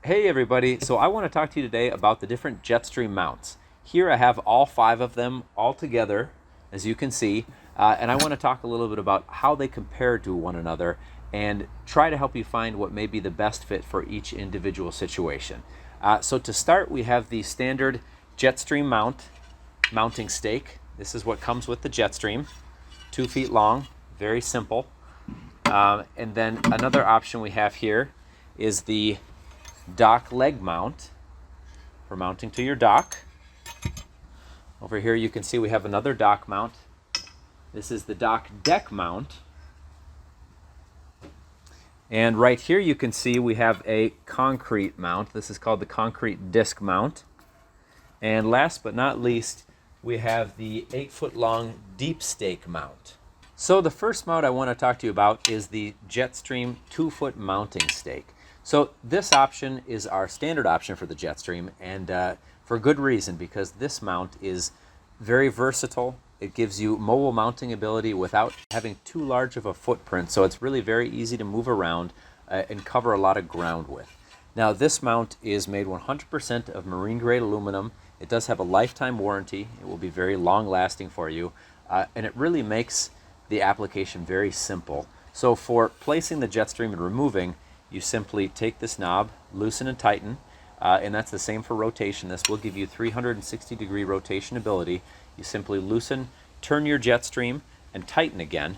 Hey everybody, so I want to talk to you today about the different JetStream mounts. Here I have all 5 of them all together, as you can see, and I want to talk a little bit about how they compare to one another and try to help you find what may be the best fit for each individual situation. So to start, we have the standard JetStream mounting stake. This is what comes with the JetStream, 2 feet long, very simple. And then another option we have here is the dock leg mount for mounting to your dock. Over here you can see we have another dock mount. This is the dock deck mount. And right here you can see we have a concrete mount. This is called the concrete disc mount. And last but not least, we have the 8-foot long deep stake mount. So the first mount I want to talk to you about is the JetStream 2-foot mounting stake. So this option is our standard option for the JetStream, and for good reason, because this mount is very versatile. It gives you mobile mounting ability without having too large of a footprint, so it's really very easy to move around and cover a lot of ground with. Now this mount is made 100% of marine grade aluminum. It does have a lifetime warranty. It will be very long lasting for you, and it really makes the application very simple. So for placing the JetStream and removing, you simply take this knob, loosen and tighten, and that's the same for rotation. This will give you 360-degree rotation ability. You simply loosen, turn your JetStream, and tighten again,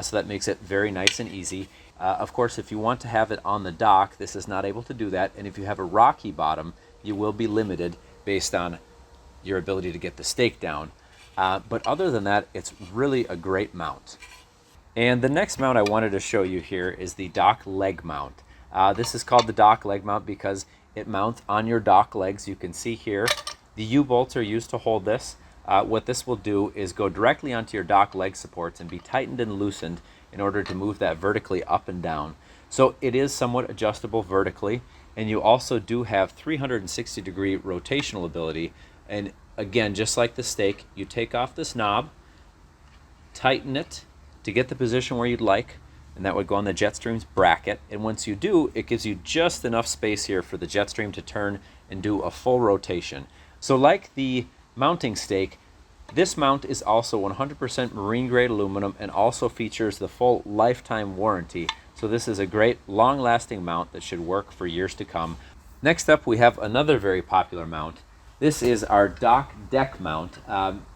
so that makes it very nice and easy. Of course, if you want to have it on the dock, this is not able to do that, and if you have a rocky bottom, you will be limited based on your ability to get the stake down. But other than that, it's really a great mount. And the next mount I wanted to show you here is the dock leg mount. This is called the dock leg mount because it mounts on your dock legs. You can see here the U-bolts are used to hold this. What this will do is go directly onto your dock leg supports and be tightened and loosened in order to move that vertically up and down. So it is somewhat adjustable vertically, and you also do have 360-degree rotational ability. And again, just like the stake, you take off this knob, tighten it to get the position where you'd like, and that would go on the JetStream's bracket. And once you do, it gives you just enough space here for the JetStream to turn and do a full rotation. So like the mounting stake, this mount is also 100% marine grade aluminum and also features the full lifetime warranty. So this is a great long-lasting mount that should work for years to come. Next up, we have another very popular mount. This is our dock deck mount,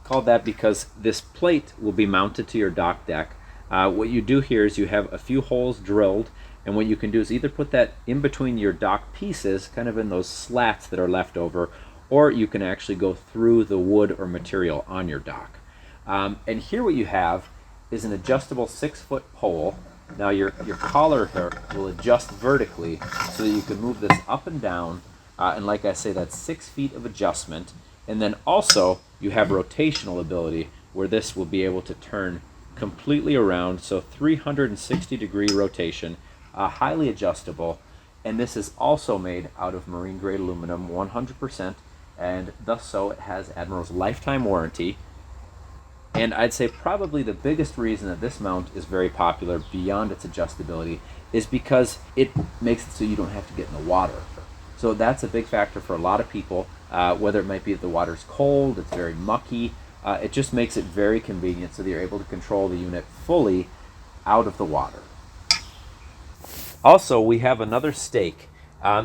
called that because this plate will be mounted to your dock deck. What you do here is you have a few holes drilled, and what you can do is either put that in between your dock pieces, kind of in those slats that are left over, or you can actually go through the wood or material on your dock. And here what you have is an adjustable 6-foot pole. Now your collar here will adjust vertically so that you can move this up and down. And like I say, that's 6 feet of adjustment. And then also you have rotational ability where this will be able to turn completely around. So 360-degree rotation, highly adjustable. And this is also made out of marine grade aluminum, 100%. And thus so it has Admiral's lifetime warranty. And I'd say probably the biggest reason that this mount is very popular beyond its adjustability is because it makes it so you don't have to get in the water. So that's a big factor for a lot of people, whether it might be that the water's cold, it's very mucky. It just makes it very convenient so that you're able to control the unit fully out of the water. Also, we have another stake.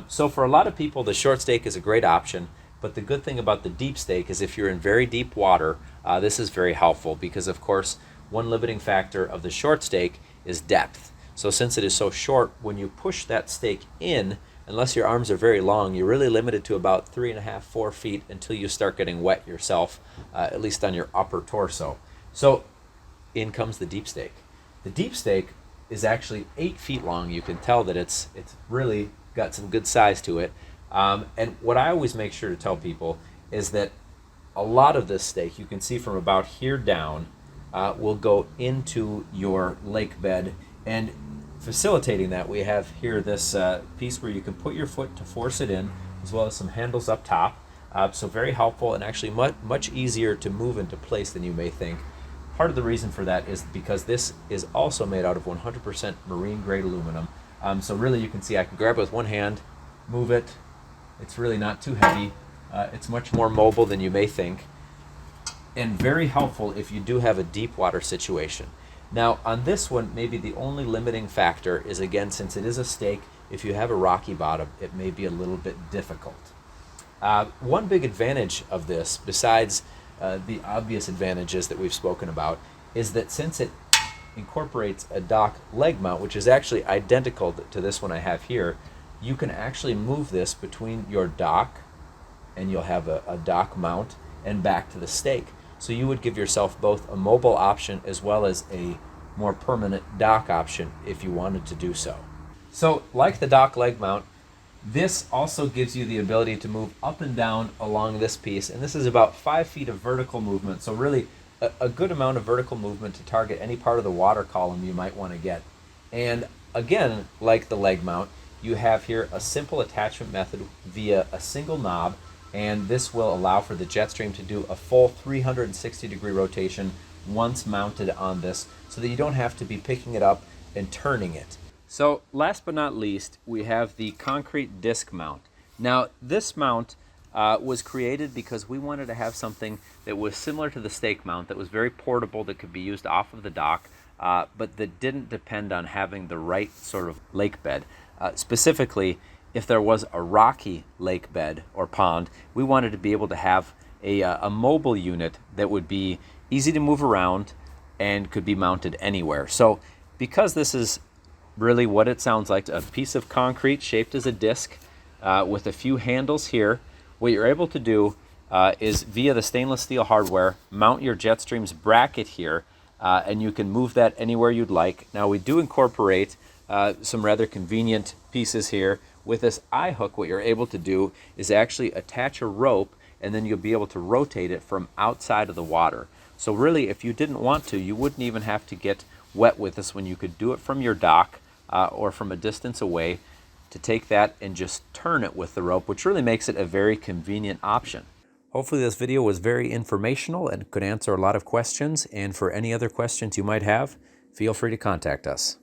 So for a lot of people, the short stake is a great option, but the good thing about the deep stake is if you're in very deep water, this is very helpful because, of course, one limiting factor of the short stake is depth. So since it is so short, when you push that stake in, unless your arms are very long, you're really limited to about 3.5, 4 feet until you start getting wet yourself, at least on your upper torso. So in comes the deep stake. The deep stake is actually 8 feet long. You can tell that it's really got some good size to it. And what I always make sure to tell people is that a lot of this stake, you can see from about here down, will go into your lake bed. And facilitating that, we have here this piece where you can put your foot to force it in, as well as some handles up top. So very helpful and actually much easier to move into place than you may think. Part of the reason for that is because this is also made out of 100% marine grade aluminum. So really you can see I can grab it with one hand, move it. It's really not too heavy. It's much more mobile than you may think, and very helpful if you do have a deep water situation. Now on this one, maybe the only limiting factor is, again, since it is a stake, if you have a rocky bottom, it may be a little bit difficult. One big advantage of this, besides the obvious advantages that we've spoken about, is that since it incorporates a dock leg mount, which is actually identical to this one I have here, you can actually move this between your dock, and you'll have a dock mount, and back to the stake. So you would give yourself both a mobile option as well as a more permanent dock option if you wanted to do so. So like the dock leg mount, this also gives you the ability to move up and down along this piece, and this is about 5 feet of vertical movement, so really a good amount of vertical movement to target any part of the water column you might want to get. And again, like the leg mount, you have here a simple attachment method via a single knob, and this will allow for the JetStream to do a full 360-degree rotation once mounted on this, so that you don't have to be picking it up and turning it. So last but not least, we have the concrete disc mount. Now this mount was created because we wanted to have something that was similar to the stake mount, that was very portable, that could be used off of the dock, but that didn't depend on having the right sort of lake bed. Specifically, if there was a rocky lake bed or pond, we wanted to be able to have a mobile unit that would be easy to move around and could be mounted anywhere. So because this is really what it sounds like, a piece of concrete shaped as a disc with a few handles here, what you're able to do is, via the stainless steel hardware, mount your JetStream's bracket here, and you can move that anywhere you'd like. Now we do incorporate some rather convenient pieces here. With this eye hook, what you're able to do is actually attach a rope, and then you'll be able to rotate it from outside of the water. So really, if you didn't want to, you wouldn't even have to get wet with this one. You could do it from your dock or from a distance away, to take that and just turn it with the rope, which really makes it a very convenient option. Hopefully this video was very informational and could answer a lot of questions, and for any other questions you might have, feel free to contact us.